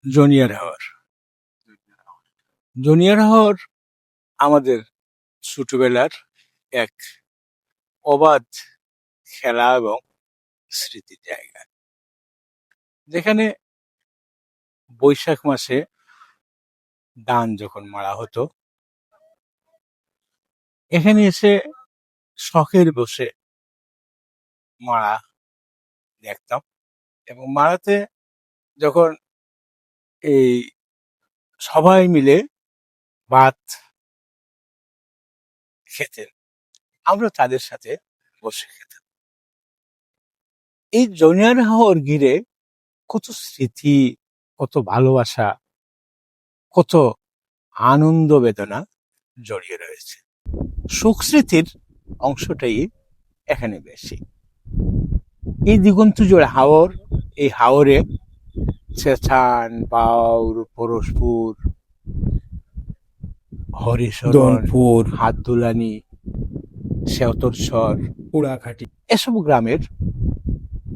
Junior হাওর। Junior হাওর আমাদের ছোটবেলার এক অবাধ খেলা এবং স্মৃতির জায়গা, যেখানে বৈশাখ মাসে ধান যখন মাড়া হতো, এখানে এসে শখের বসে মাড়া দেখতাম। এবং মাড়াতে যখন এই সবাই মিলে ভাত খেতেন, আমরা তাদের সাথে বসে খেতাম। এই জুনিয়র হাওর ঘিরে কত স্মৃতি, কত ভালোবাসা, কত আনন্দ বেদনা জড়িয়ে রয়েছে। সুখ স্মৃতির অংশটাই এখানে বেশি। এই দিগন্ত জোড়া হাওর, এই হাওরে চেঁচান, বাউর, পরশপুর, হরিশরণ, হাতদুলানি, শেওতরসর, পোড়াঘাটি, এসব গ্রামের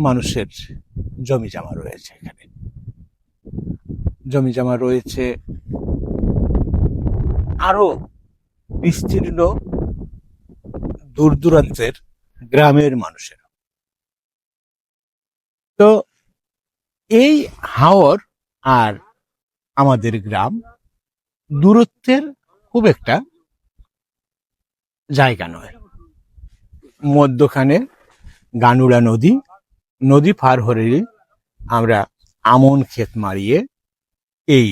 মানুষের জমি জমা রয়েছে। এখানে জমি জমা রয়েছে আরো বিস্তীর্ণ দূর দূরান্তের গ্রামের মানুষের। তো এই হাওর আর আমাদের গ্রাম দূরত্বের খুব একটা জায়গা নয়। মধ্যখানে গানুড়া নদী, নদী পার হলেই আমরা আমন ক্ষেত মারিয়ে এই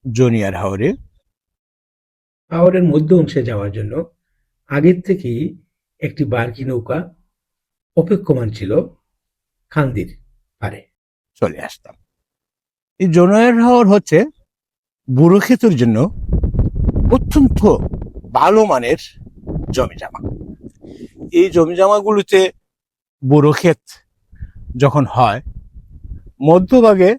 জুনিয়র হাওরে। হাওরের মধ্য অংশে যাওয়ার জন্য আগের থেকেই একটি বার্কি নৌকা অপেক্ষমান ছিল খান্দির পারে। চলে আসতাম। এই জুনিয়র হাওর হচ্ছে বুড়ো ক্ষেতের জন্য অত্যন্ত ভালো মানের জমিজমা। এই জমিজমাগুলোতে বুড়ো ক্ষেত যখন হয়, মধ্যভাগে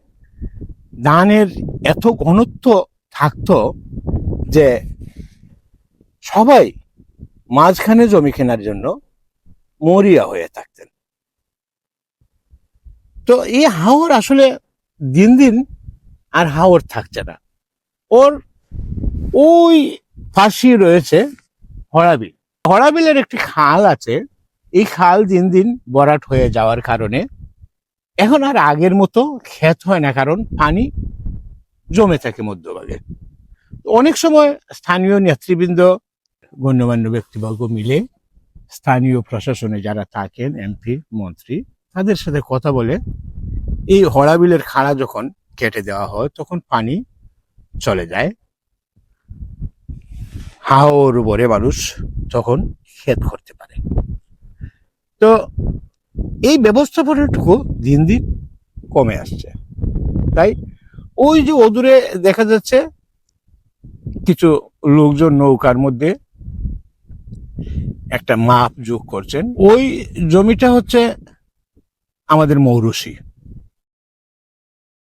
ধানের এত ঘনত্ব থাকতো যে সবাই মাঝখানে জমি কেনার জন্য মরিয়া হয়ে থাকতেন। তো এই হাওর আসলে দিন দিন আর হাওর থাকছে না। ওর ওই পাশে রয়েছে হরাবিল। হরাবিলের একটি খাল আছে। এই খাল দিন দিন ভরাট হয়ে যাওয়ার কারণে এখন আর আগের মতো ক্ষেত হয় না, কারণ পানি জমে থাকে মধ্যভাগে। অনেক সময় স্থানীয় নেতৃবৃন্দ, গণ্যমান্য ব্যক্তিবর্গ মিলে স্থানীয় প্রশাসনে যারা থাকেন, এমপি, মন্ত্রী, তাদের সাথে কথা বলে এই হরাবিলের খাড়া যখন কেটে দেওয়া হয়, তখন পানি চলে যায় হাওর উপরে, মানুষ তখন ক্ষেত করতে পারে। তো এই ব্যবস্থাপনাটুকু দিন দিন কমে আসছে। তাই ওই যে অদূরে দেখা যাচ্ছে কিছু লোকজন নৌকার মধ্যে একটা মাপ যোগ করছেন। ওই জমিটা হচ্ছে আমাদের মৌরসি।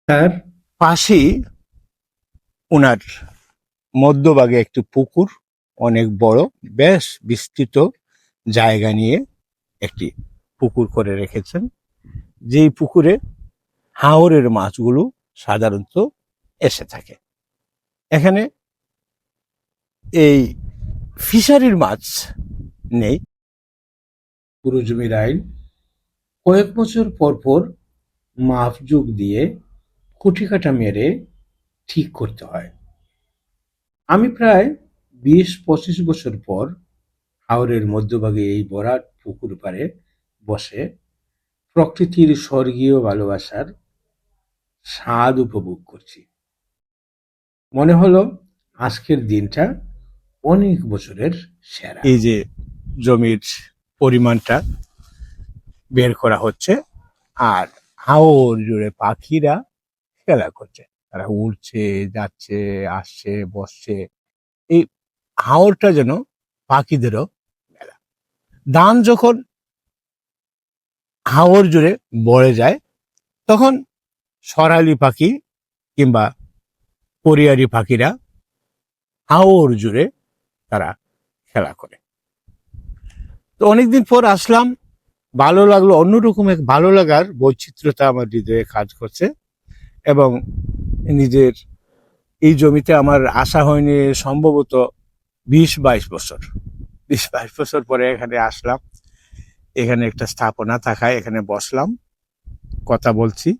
তার পাশেই ওনার মধ্যভাগে একটি পুকুর, অনেক বড়, বেশ বিস্তৃত জায়গা নিয়ে একটি পুকুর করে রেখেছেন, যেই পুকুরে হাওরের মাছগুলো সাধারণত এসে থাকে। এখানে এই ফিশারির মাছ নেই। পুরো জমির আইন কয়েক বছর পর পর মাপ যোগ দিয়ে খুঁটি কাটা মেরে ঠিক করতে হয়। আমি প্রায় ২০-২৫ বছর পর হাওরের মধ্যভাগে এই ভরাট পুকুর পাড়ে বসে প্রকৃতির স্বর্গীয় ভালোবাসার স্বাদ উপভোগ করছি। মনে হলো আজকের দিনটা অনেক বছরের সেরা। এই যে জমির পরিমাণটা বের করা হচ্ছে, আর হাওর জুড়ে পাখিরা খেলা করছে, তারা উড়ছে, যাচ্ছে, আসছে, বসছে। এই হাওরটা যেন পাখিদেরও মেলা। ধান যখন হাওর জুড়ে বড়ে যায়, তখন সরালি পাখি কিংবা পরিয়ারি পাখিরা হাওর জুড়ে তারা খেলা করে। তো অনেকদিন পর আসলাম, ভালো লাগলো। অন্যরকম এক ভালো লাগার বৈচিত্র্যতা আমার হৃদয়ে কাজ করছে। এবং নিজের এই জমিতে আমার আসা হয়নি সম্ভবত 20-22 বছর। 20-22 বছর পরে এখানে আসলাম। এখানে একটা স্থাপনা থাকায় এখানে বসলাম, কথা বলছি,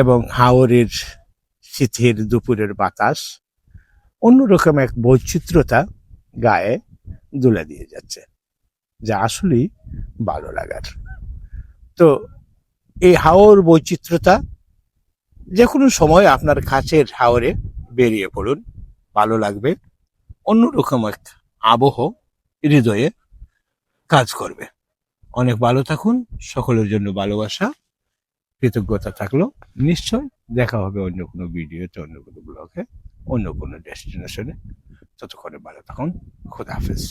এবং হাওরের শীতের দুপুরের বাতাস অন্যরকম এক বৈচিত্র্যতা গায়ে দুলে দিয়ে যাচ্ছে, যা আসলেই ভালো লাগার। তো এই হাওর বৈচিত্র্যতা যে কোনো সময় আপনার কাছের হাওরে বেরিয়ে পড়ুন, ভালো লাগবে। অন্যরকম এক আবহ হৃদয়ে কাজ করবে। অনেক ভালো থাকুন, সকলের জন্য ভালোবাসা, কৃতজ্ঞতা থাকলো। নিশ্চয় দেখা হবে অন্য কোনো ভিডিওতে, অন্য কোনো ব্লগে, অন্য কোনো ডেস্টিনেশনে। ততক্ষণে ভালো থাকুন। খোদা হাফেজ।